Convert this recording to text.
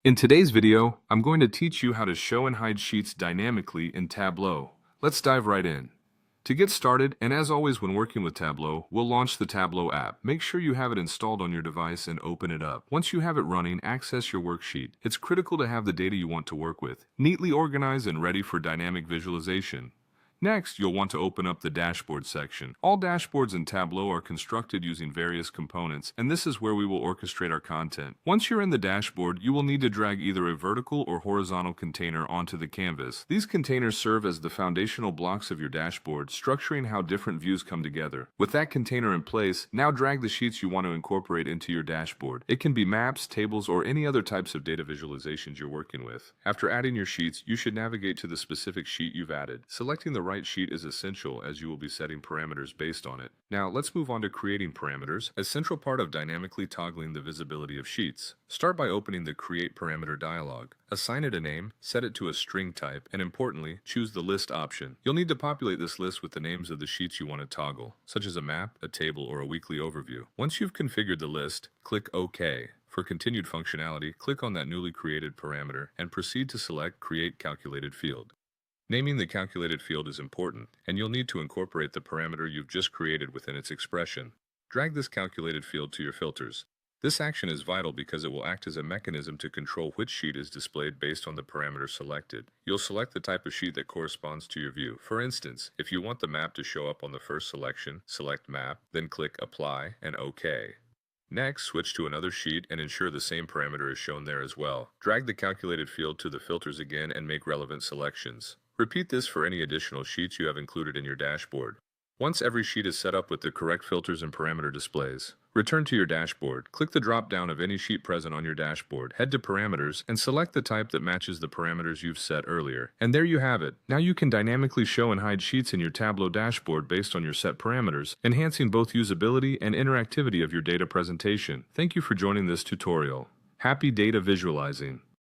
In today's video, I'm going to teach you how to show and hide sheets dynamically in Tableau. Let's dive right in. To get started, and as always when working with Tableau, we'll launch the Tableau app. Make sure you have it installed on your device and open it up. Once you have it running, access your worksheet. It's critical to have the data you want to work with, neatly organized and ready for dynamic visualization. Next, you'll want to open up the dashboard section. All dashboards in Tableau are constructed using various components, and this is where we will orchestrate our content. Once you're in the dashboard, you will need to drag either a vertical or horizontal container onto the canvas. These containers serve as the foundational blocks of your dashboard, structuring how different views come together. With that container in place, now drag the sheets you want to incorporate into your dashboard. It can be maps, tables, or any other types of data visualizations you're working with. After adding your sheets, you should navigate to the specific sheet you've added. Selecting the right sheet is essential as you will be setting parameters based on it. Now let's move on to creating parameters, a central part of dynamically toggling the visibility of sheets. Start by opening the Create Parameter dialog. Assign it a name, set it to a string type, and importantly, choose the list option. You'll need to populate this list with the names of the sheets you want to toggle, such as a map, a table, or a weekly overview. Once you've configured the list, click OK. For continued functionality, click on that newly created parameter and proceed to select Create Calculated Field. Naming the calculated field is important, and you'll need to incorporate the parameter you've just created within its expression. Drag this calculated field to your filters. This action is vital because it will act as a mechanism to control which sheet is displayed based on the parameter selected. You'll select the type of sheet that corresponds to your view. For instance, if you want the map to show up on the first selection, select Map, then click Apply and OK. Next, switch to another sheet and ensure the same parameter is shown there as well. Drag the calculated field to the filters again and make relevant selections. Repeat this for any additional sheets you have included in your dashboard. Once every sheet is set up with the correct filters and parameter displays, return to your dashboard. Click the drop-down of any sheet present on your dashboard, head to Parameters, and select the type that matches the parameters you've set earlier. And there you have it. Now you can dynamically show and hide sheets in your Tableau dashboard based on your set parameters, enhancing both usability and interactivity of your data presentation. Thank you for joining this tutorial. Happy data visualizing!